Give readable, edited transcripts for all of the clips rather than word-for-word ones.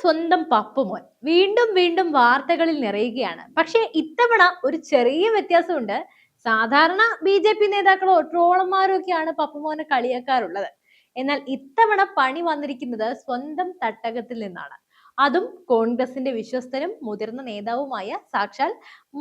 സ്വന്തം പപ്പുമോൻ വീണ്ടും വീണ്ടും വാർത്തകളിൽ നിറയുകയാണ്. പക്ഷേ ഇത്തവണ ഒരു ചെറിയ വ്യത്യാസമുണ്ട്. സാധാരണ ബി നേതാക്കളോ ട്രോളന്മാരോ ഒക്കെയാണ് പപ്പുമോനെ കളിയാക്കാറുള്ളത്. എന്നാൽ ഇത്തവണ പണി വന്നിരിക്കുന്നത് സ്വന്തം തട്ടകത്തിൽ നിന്നാണ്. അതും കോൺഗ്രസിന്റെ വിശ്വസ്തനും മുതിർന്ന നേതാവുമായ സാക്ഷാൽ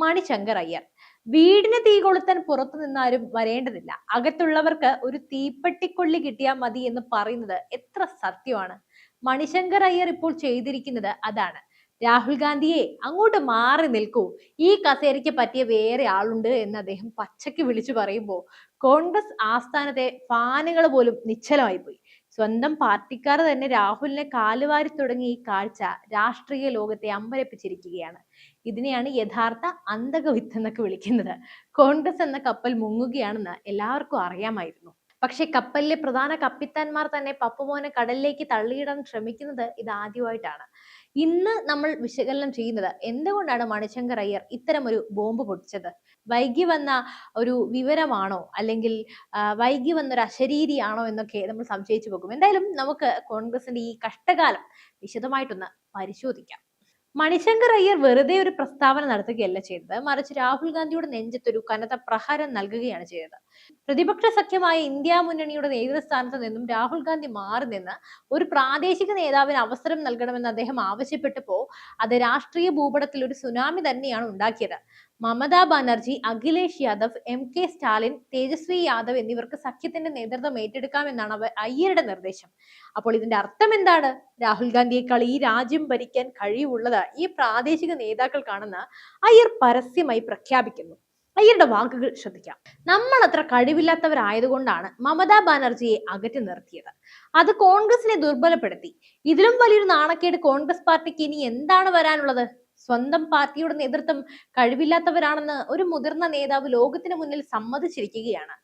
മണിശങ്കർ അയ്യർ. വീടിന് തീ കൊളുത്താൻ പുറത്തു നിന്നാരും വരേണ്ടതില്ല, അകത്തുള്ളവർക്ക് ഒരു തീപ്പെട്ടിക്കൊള്ളി കിട്ടിയാൽ മതി എന്ന് പറയുന്നത് എത്ര സത്യമാണ്. മണിശങ്കർ അയ്യർ ഇപ്പോൾ ചെയ്തിരിക്കുന്നത് അതാണ്. രാഹുൽ ഗാന്ധിയെ അങ്ങോട്ട് മാറി നിൽക്കൂ, ഈ കസേരയ്ക്ക് പറ്റിയ വേറെ ആളുണ്ട് എന്ന് അദ്ദേഹം പച്ചയ്ക്ക് വിളിച്ചു പറയുമ്പോൾ കോൺഗ്രസ് ആസ്ഥാനത്തെ ഫാനുകൾ പോലും നിശ്ചലമായി പോയി. സ്വന്തം പാർട്ടിക്കാർ തന്നെ രാഹുലിനെ കാലുവാരി തുടങ്ങിയ ഈ കാഴ്ച രാഷ്ട്രീയ ലോകത്തെ അമ്പരപ്പിച്ചിരിക്കുകയാണ്. ഇതിനെയാണ് യഥാർത്ഥ അന്തകവിത്ത് എന്നൊക്കെ വിളിക്കുന്നത്. കോൺഗ്രസ് എന്ന കപ്പൽ മുങ്ങുകയാണെന്ന് എല്ലാവർക്കും അറിയാമായിരുന്നു. പക്ഷെ കപ്പലിലെ പ്രധാന കപ്പിത്താന്മാർ തന്നെ പപ്പുമോനെ കടലിലേക്ക് തള്ളിയിടാൻ ശ്രമിക്കുന്നത് ഇതാദ്യമായിട്ടാണ്. ഇന്ന് നമ്മൾ വിശകലനം ചെയ്യുന്നത് എന്തുകൊണ്ടാണ് മണിശങ്കർ അയ്യർ ഇത്തരം ഒരു ബോംബ് പൊട്ടിച്ചത്. വൈകി വന്ന ഒരു വിവരമാണോ, അല്ലെങ്കിൽ വൈകി വന്ന ഒരു അശരീരിയാണോ എന്നൊക്കെ നമ്മൾ സംശയിച്ചു പോകും. എന്തായാലും നമുക്ക് കോൺഗ്രസിന്റെ ഈ കഷ്ടകാലം വിശദമായിട്ടൊന്ന് പരിശോധിക്കാം. മണിശങ്കർ അയ്യർ വെറുതെ ഒരു പ്രസ്താവന നടത്തുകയല്ല ചെയ്തത്, മറിച്ച് രാഹുൽ ഗാന്ധിയുടെ നെഞ്ചത്തൊരു കനത്ത പ്രഹരം നൽകുകയാണ് ചെയ്തത്. പ്രതിപക്ഷ സഖ്യമായ ഇന്ത്യ മുന്നണിയുടെ നേതൃസ്ഥാനത്ത് നിന്നും രാഹുൽ ഗാന്ധി മാറി നിന്ന് ഒരു പ്രാദേശിക നേതാവിന് അവസരം നൽകണമെന്ന് അദ്ദേഹം ആവശ്യപ്പെട്ടപ്പോ അത് രാഷ്ട്രീയ ഭൂപടത്തിൽ ഒരു സുനാമി തന്നെയാണ് ഉണ്ടാക്കിയത്. മമതാ ബാനർജി, അഖിലേഷ് യാദവ്, MK സ്റ്റാലിൻ, തേജസ്വി യാദവ് എന്നിവർക്ക് സഖ്യത്തിന്റെ നേതൃത്വം ഏറ്റെടുക്കാമെന്നാണ് അയ്യരുടെ നിർദ്ദേശം. അപ്പോൾ ഇതിന്റെ അർത്ഥം എന്താണ്? രാഹുൽ ഗാന്ധിയേക്കാൾ ഈ രാജ്യം ഭരിക്കാൻ കഴിവുള്ളത് ഈ പ്രാദേശിക നേതാക്കൾക്കാണെന്ന് അയ്യർ പരസ്യമായി പ്രഖ്യാപിക്കുന്നു. അയ്യരുടെ വാക്കുകൾ ശ്രദ്ധിക്കാം. നമ്മൾ അത്ര കഴിവില്ലാത്തവരായതുകൊണ്ടാണ് മമതാ ബാനർജിയെ അകറ്റി നിർത്തിയത്. അത് കോൺഗ്രസിനെ ദുർബലപ്പെടുത്തി. ഇതിലും വലിയൊരു നാണക്കേട് കോൺഗ്രസ് പാർട്ടിക്ക് ഇനി എന്താണ് വരാനുള്ളത്? സ്വന്തം പാർട്ടിയുടെ നേതൃത്വം കഴിവില്ലാത്തവരാണെന്ന് ഒരു മുതിർന്ന നേതാവ് ലോകത്തിന് മുന്നിൽ സമ്മതിച്ചിരിക്കുകയാണ്.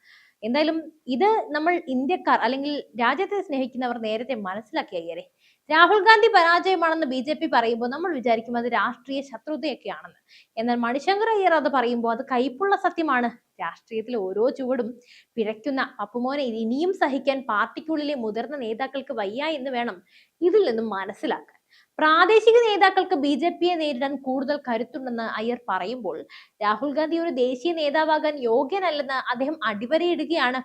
എന്തായാലും ഇത് നമ്മൾ ഇന്ത്യക്കാർ അല്ലെങ്കിൽ രാജ്യത്തെ സ്നേഹിക്കുന്നവർ നേരത്തെ മനസ്സിലാക്കി അയ്യരെ. രാഹുൽ ഗാന്ധി പരാജയമാണെന്ന് BJP പറയുമ്പോൾ നമ്മൾ വിചാരിക്കും അത് രാഷ്ട്രീയ ശത്രുതയൊക്കെയാണെന്ന്. എന്നാൽ മണിശങ്കർ അയ്യർ അത് പറയുമ്പോൾ അത് കൈപ്പുള്ള സത്യമാണ്. രാഷ്ട്രീയത്തിൽ ഓരോ ചുവടും പിഴയ്ക്കുന്ന പപ്പുമോനെ ഇനിയും സഹിക്കാൻ പാർട്ടിക്കുള്ളിലെ മുതിർന്ന നേതാക്കൾക്ക് വയ്യ എന്ന് വേണം ഇതിൽ നിന്നും മനസ്സിലാക്കാൻ. പ്രാദേശിക നേതാക്കൾക്ക് BJPയെ നേരിടാൻ കൂടുതൽ കരുത്തുണ്ടെന്ന് അയ്യർ പറയുമ്പോൾ രാഹുൽ ഗാന്ധി ഒരു ദേശീയ നേതാവാകാൻ യോഗ്യനല്ലെന്ന് അദ്ദേഹം അടിവരയിടുകയാണ്.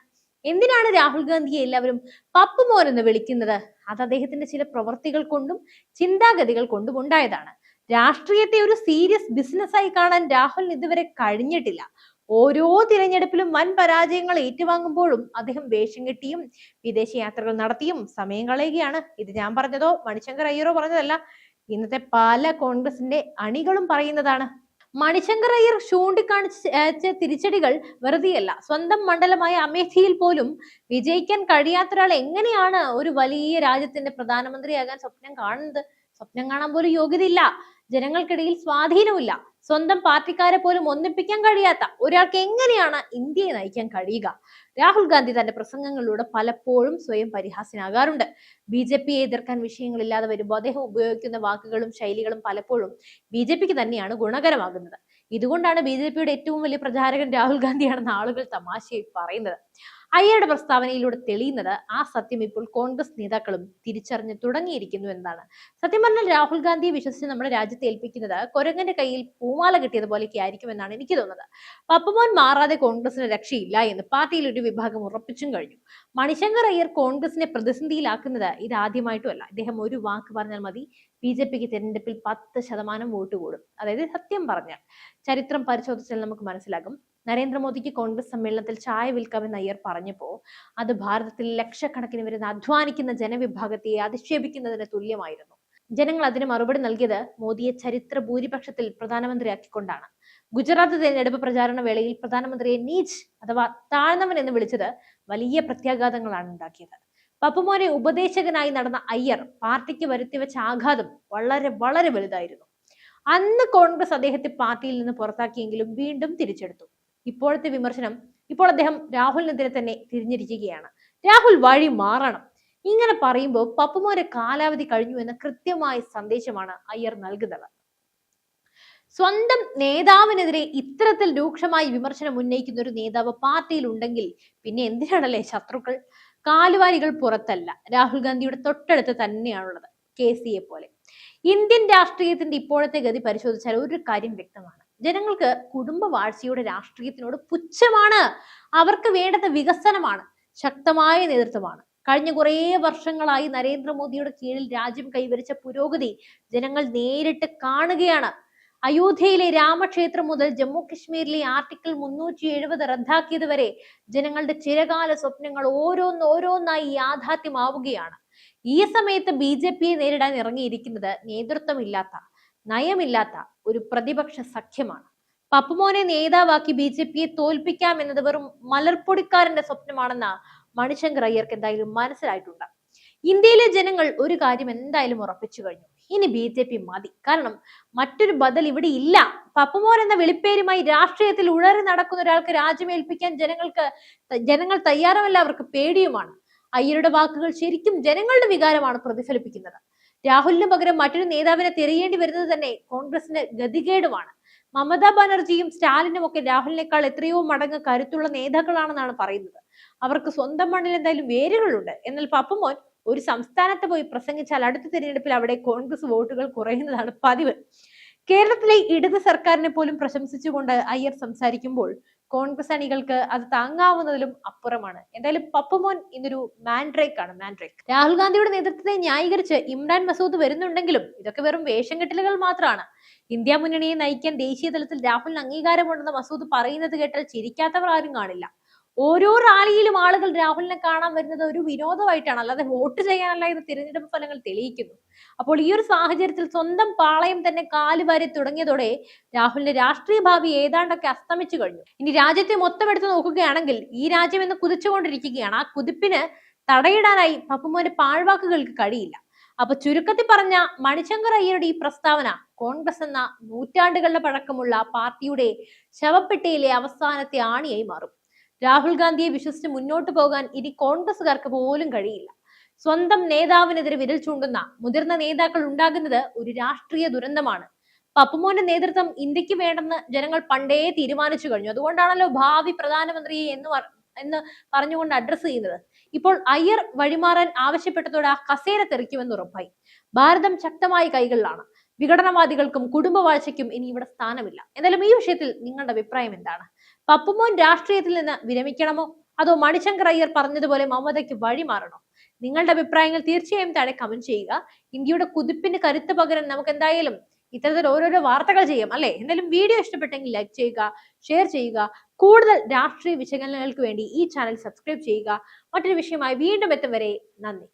എന്തിനാണ് രാഹുൽ ഗാന്ധിയെ എല്ലാവരും പപ്പുമോൻ എന്ന് വിളിക്കുന്നത്? അത് അദ്ദേഹത്തിന്റെ ചില പ്രവൃത്തികൾ കൊണ്ടും ചിന്താഗതികൾ കൊണ്ടും ഉണ്ടായതാണ്. രാഷ്ട്രീയത്തെ ഒരു സീരിയസ് ബിസിനസ്സായി കാണാൻ രാഹുലിന് ഇതുവരെ കഴിഞ്ഞിട്ടില്ല. ഓരോ തിരഞ്ഞെടുപ്പിലും വൻ പരാജയങ്ങൾ ഏറ്റുവാങ്ങുമ്പോഴും അദ്ദേഹം വേഷം കെട്ടിയും വിദേശ യാത്രകൾ നടത്തിയും സമയം കളയുകയാണ്. ഇത് ഞാൻ പറഞ്ഞതോ മണിശങ്കർ അയ്യറോ പറഞ്ഞതല്ല, ഇന്നത്തെ പല കോൺഗ്രസിന്റെ അണികളും പറയുന്നതാണ്. മണിശങ്കർ അയ്യർ ചൂണ്ടിക്കാണിച്ച തിരിച്ചടികൾ വെറുതെയല്ല. സ്വന്തം മണ്ഡലമായ അമേഠിയിൽ പോലും വിജയിക്കാൻ കഴിയാത്ത ഒരാൾ എങ്ങനെയാണ് ഒരു വലിയ രാജ്യത്തിന്റെ പ്രധാനമന്ത്രിയാകാൻ സ്വപ്നം കാണുന്നത്? സ്വപ്നം കാണാൻ പോലും യോഗ്യതയില്ല, ജനങ്ങൾക്കിടയിൽ സ്വാധീനമില്ല, സ്വന്തം പാർട്ടിക്കാരെ പോലും ഒന്നിപ്പിക്കാൻ കഴിയാത്ത ഒരാൾക്ക് എങ്ങനെയാണ് ഇന്ത്യയെ നയിക്കാൻ കഴിയുക? രാഹുൽ ഗാന്ധി തന്റെ പ്രസംഗങ്ങളിലൂടെ പലപ്പോഴും സ്വയം പരിഹാസ്യനാകാറുണ്ട്. BJPയെ എതിർക്കാൻ വിഷയങ്ങളില്ലാതെ വരുമ്പോൾ അദ്ദേഹം ഉപയോഗിക്കുന്ന വാക്കുകളും ശൈലികളും പലപ്പോഴും BJPക്ക് തന്നെയാണ് ഗുണകരമാകുന്നത്. ഇതുകൊണ്ടാണ് BJPയുടെ ഏറ്റവും വലിയ പ്രചാരകൻ രാഹുൽ ഗാന്ധിയാണെന്ന് ആളുകൾ തമാശയായി പറയുന്നത്. അയ്യരുടെ പ്രസ്താവനയിലൂടെ തെളിയുന്നത് ആ സത്യം ഇപ്പോൾ കോൺഗ്രസ് നേതാക്കളും തിരിച്ചറിഞ്ഞു തുടങ്ങിയിരിക്കുന്നു എന്നതാണ്. സത്യം പറഞ്ഞാൽ രാഹുൽ ഗാന്ധിയെ വിശ്വസിച്ച് നമ്മുടെ രാജ്യത്തെ ഏൽപ്പിക്കുന്നത് കൊരങ്ങന്റെ കയ്യിൽ പൂമാല കിട്ടിയതുപോലെയൊക്കെ ആയിരിക്കുമെന്നാണ് എനിക്ക് തോന്നുന്നത്. പപ്പുമോൻ മാറാതെ കോൺഗ്രസിന് രക്ഷയില്ല എന്ന് പാർട്ടിയിൽ ഒരു വിഭാഗം ഉറപ്പിച്ചും കഴിഞ്ഞു. മണിശങ്കർ അയ്യർ കോൺഗ്രസിനെ പ്രതിസന്ധിയിലാക്കുന്നത് ഇതാദ്യമായിട്ടുമല്ല. ഇദ്ദേഹം ഒരു വാക്ക് പറഞ്ഞാൽ മതി, BJPക്ക് തെരഞ്ഞെടുപ്പിൽ 10% വോട്ട് കൂടും. അതായത് സത്യം പറഞ്ഞാൽ ചരിത്രം പരിശോധിച്ചാൽ നമുക്ക് മനസ്സിലാകും. നരേന്ദ്രമോദിക്ക് കോൺഗ്രസ് സമ്മേളനത്തിൽ ചായ വിൽക്കാമെന്ന് അയ്യർ പറഞ്ഞപ്പോ അത് ഭാരതത്തിൽ ലക്ഷക്കണക്കിന് വരുന്ന അധ്വാനിക്കുന്ന ജനവിഭാഗത്തെ അധിക്ഷേപിക്കുന്നതിന് തുല്യമായിരുന്നു. ജനങ്ങൾ അതിന് മറുപടി നൽകിയത് മോദിയെ ചരിത്ര ഭൂരിപക്ഷത്തിൽ പ്രധാനമന്ത്രിയാക്കിക്കൊണ്ടാണ്. ഗുജറാത്ത് തെരഞ്ഞെടുപ്പ് പ്രചാരണ വേളയിൽ പ്രധാനമന്ത്രിയെ നീച്ച് അഥവാ താഴ്ന്നവൻ എന്ന് വിളിച്ചത് വലിയ പ്രത്യാഘാതങ്ങളാണ് ഉണ്ടാക്കിയത്. പപ്പുമോനെ ഉപദേശകനായി നടന്ന അയ്യർ പാർട്ടിക്ക് വരുത്തിവെച്ച ആഘാതം വളരെ വളരെ വലുതായിരുന്നു. അന്ന് കോൺഗ്രസ് അദ്ദേഹത്തെ പാർട്ടിയിൽ നിന്ന് പുറത്താക്കിയെങ്കിലും വീണ്ടും തിരിച്ചെടുത്തു. ഇപ്പോഴത്തെ വിമർശനം ഇപ്പോൾ അദ്ദേഹം രാഹുലിനെതിരെ തന്നെ തിരിഞ്ഞിരിക്കുകയാണ്. രാഹുൽ വഴി മാറണം. ഇങ്ങനെ പറയുമ്പോൾ പപ്പുമോന്റെ കാലാവധി കഴിഞ്ഞു എന്ന കൃത്യമായ സന്ദേശമാണ് അയ്യർ നൽകുന്നത്. സ്വന്തം നേതാവിനെതിരെ ഇത്തരത്തിൽ രൂക്ഷമായി വിമർശനം ഉന്നയിക്കുന്ന ഒരു നേതാവ് പാർട്ടിയിൽ ഉണ്ടെങ്കിൽ പിന്നെ എന്തിനാണല്ലേ ശത്രുക്കൾ? കാലുവാരികൾ പുറത്തല്ല, രാഹുൽ ഗാന്ധിയുടെ തൊട്ടടുത്ത് തന്നെയാണുള്ളത്, KC യെ പോലെ. ഇന്ത്യൻ രാഷ്ട്രീയത്തിന്റെ ഇപ്പോഴത്തെ ഗതി പരിശോധിച്ചാൽ ഒരു കാര്യം വ്യക്തമാണ്. ജനങ്ങൾക്ക് കുടുംബ വാഴ്ചയുടെ രാഷ്ട്രീയത്തിനോട് പുച്ഛമാണ്. അവർക്ക് വേണ്ടത് വികസനമാണ്, ശക്തമായ നേതൃത്വമാണ്. കഴിഞ്ഞ കുറേ വർഷങ്ങളായി നരേന്ദ്രമോദിയുടെ കീഴിൽ രാജ്യം കൈവരിച്ച പുരോഗതി ജനങ്ങൾ നേരിട്ട് കാണുകയാണ്. അയോധ്യയിലെ രാമക്ഷേത്രം മുതൽ ജമ്മു കശ്മീരിലെ ആർട്ടിക്കിൾ 370 റദ്ദാക്കിയത് വരെ ജനങ്ങളുടെ ചിരകാല സ്വപ്നങ്ങൾ ഓരോന്നോരോന്നായി യാഥാർത്ഥ്യമാവുകയാണ്. ഈ സമയത്ത് BJPയെ നേരിടാൻ ഇറങ്ങിയിരിക്കുന്നത് നേതൃത്വമില്ലാത്ത, നയമില്ലാത്ത ഒരു പ്രതിപക്ഷ സഖ്യമാണ്. പപ്പുമോനെ നേതാവാക്കി BJPയെ തോൽപ്പിക്കാം എന്നത് വെറും മലർപ്പൊടിക്കാരന്റെ സ്വപ്നമാണെന്ന് മണിശങ്കർ അയ്യർക്ക് എന്തായാലും മനസ്സിലായിട്ടുണ്ട്. ഇന്ത്യയിലെ ജനങ്ങൾ ഒരു കാര്യം എന്തായാലും ഉറപ്പിച്ചു കഴിഞ്ഞു, ഇനി BJP മതി. കാരണം മറ്റൊരു ബദൽ ഇവിടെ ഇല്ല. പപ്പുമോൻ എന്ന വിളിപ്പേരുമായി രാഷ്ട്രീയത്തിൽ ഉഴറി നടക്കുന്ന ഒരാൾക്ക് രാജ്യമേൽപ്പിക്കാൻ ജനങ്ങൾ തയ്യാറുമല്ല, അവർക്ക് പേടിയുമാണ്. അയ്യരുടെ വാക്കുകൾ ശരിക്കും ജനങ്ങളുടെ വികാരമാണ് പ്രതിഫലിപ്പിക്കുന്നത്. രാഹുലിന് പകരം മറ്റൊരു നേതാവിനെ തിരയേണ്ടി വരുന്നത് തന്നെ കോൺഗ്രസിന്റെ ഗതികേടുമാണ്. മമതാ ബാനർജിയും സ്റ്റാലിനും ഒക്കെ രാഹുലിനേക്കാൾ എത്രയോ മടങ്ങ് കരുത്തുള്ള നേതാക്കളാണെന്നാണ് പറയുന്നത്. അവർക്ക് സ്വന്തം മണ്ണിൽ എന്തായാലും വേരുകളുണ്ട്. എന്നാൽ പപ്പുമോൻ ഒരു സംസ്ഥാനത്ത് പോയി പ്രസംഗിച്ചാൽ അടുത്ത തിരഞ്ഞെടുപ്പിൽ അവിടെ കോൺഗ്രസ് വോട്ടുകൾ കുറയുന്നതാണ് പതിവ്. കേരളത്തിലെ ഇടത് സർക്കാരിനെ പോലും പ്രശംസിച്ചുകൊണ്ട് അയ്യർ സംസാരിക്കുമ്പോൾ കോൺഗ്രസ് അണികൾക്ക് അത് താങ്ങാവുന്നതിലും അപ്പുറമാണ്. എന്തായാലും പപ്പുമോൻ ഇന്നൊരു മാൻഡ്രേക്ക് ആണ്. രാഹുൽ ഗാന്ധിയുടെ നേതൃത്വത്തെ ന്യായീകരിച്ച് ഇമ്രാൻ മസൂദ് വരുന്നുണ്ടെങ്കിലും ഇതൊക്കെ വെറും വേഷം കെട്ടലുകൾ മാത്രമാണ്. ഇന്ത്യ മുന്നണിയെ നയിക്കാൻ ദേശീയ തലത്തിൽ രാഹുലിന് അംഗീകാരമുണ്ടെന്ന് മസൂദ് പറയുന്നത് കേട്ടാൽ ചിരിക്കാത്തവർ ആരും കാണില്ല. ഓരോ റാലിയിലും ആളുകൾ രാഹുലിനെ കാണാൻ വരുന്നത് ഒരു വിനോദമായിട്ടാണ്, അല്ലാതെ വോട്ട് ചെയ്യാനല്ല എന്ന് തിരഞ്ഞെടുപ്പ് ഫലങ്ങൾ തെളിയിക്കുന്നു. അപ്പോൾ ഈ ഒരു സാഹചര്യത്തിൽ സ്വന്തം പാളയം തന്നെ കാലുവാരി തുടങ്ങിയതോടെ രാഹുലിന്റെ രാഷ്ട്രീയ ഭാവി ഏതാണ്ടൊക്കെ അസ്തമിച്ചു കഴിഞ്ഞു. ഇനി രാജ്യത്തെ മൊത്തം എടുത്തു നോക്കുകയാണെങ്കിൽ ഈ രാജ്യം ഇന്ന് കുതിച്ചുകൊണ്ടിരിക്കുകയാണ്. ആ കുതിപ്പിന് തടയിടാനായി പപ്പുമോന്റെ പാഴ്വാക്കുകൾക്ക് കഴിയില്ല. അപ്പൊ ചുരുക്കത്തിൽ പറഞ്ഞ മണിശങ്കർ അയ്യരുടെ ഈ പ്രസ്താവന കോൺഗ്രസ് എന്ന നൂറ്റാണ്ടുകളുടെ പഴക്കമുള്ള പാർട്ടിയുടെ ശവപ്പെട്ടിയിലെ അവസാനത്തെ ആണിയായി മാറും. രാഹുൽ ഗാന്ധിയെ വിശ്വസിച്ച് മുന്നോട്ട് പോകാൻ ഇനി കോൺഗ്രസുകാർക്ക് പോലും കഴിയില്ല. സ്വന്തം നേതാവിനെതിരെ വിരൽ ചൂണ്ടുന്ന മുതിർന്ന നേതാക്കൾ ഉണ്ടാകുന്നത് ഒരു രാഷ്ട്രീയ ദുരന്തമാണ്. പപ്പുമോന്റെ നേതൃത്വം ഇന്ത്യക്ക് വേണ്ടെന്ന് ജനങ്ങൾ പണ്ടേ തീരുമാനിച്ചു കഴിഞ്ഞു. അതുകൊണ്ടാണല്ലോ ഭാവി പ്രധാനമന്ത്രിയെ എന്ന് പറഞ്ഞുകൊണ്ട് അഡ്രസ് ചെയ്യുന്നത്. ഇപ്പോൾ അയ്യർ വഴിമാറാൻ ആവശ്യപ്പെട്ടതോടെ ആ കസേര തെറിക്കുമെന്ന് ഉറപ്പായി. ഭാരതം ശക്തമായ കൈകളിലാണ്. വിഘടനവാദികൾക്കും കുടുംബവാഴ്ചയ്ക്കും ഇനി ഇവിടെ സ്ഥാനമില്ല. എന്തായാലും ഈ വിഷയത്തിൽ നിങ്ങളുടെ അഭിപ്രായം എന്താണ്? പപ്പുമോൻ രാഷ്ട്രീയത്തിൽ നിന്ന് വിരമിക്കണമോ, അതോ മണിശങ്കർ അയ്യർ പറഞ്ഞതുപോലെ മമതയ്ക്ക് വഴിമാറണോ? നിങ്ങളുടെ അഭിപ്രായങ്ങൾ തീർച്ചയായും താഴെ കമന്റ് ചെയ്യുക. ഇന്ത്യയുടെ കുതിപ്പിന് കരുത്ത് പകരാൻ നമുക്ക് എന്തായാലും ഇത്തരത്തിൽ ഓരോരോ വാർത്തകൾ ചെയ്യാം, അല്ലെ? എന്തായാലും വീഡിയോ ഇഷ്ടപ്പെട്ടെങ്കിൽ ലൈക്ക് ചെയ്യുക, ഷെയർ ചെയ്യുക. കൂടുതൽ രാഷ്ട്രീയ വിശകലനങ്ങൾക്ക് വേണ്ടി ഈ ചാനൽ സബ്സ്ക്രൈബ് ചെയ്യുക. മറ്റൊരു വിഷയമായി വീണ്ടും എത്തും വരെ നന്ദി.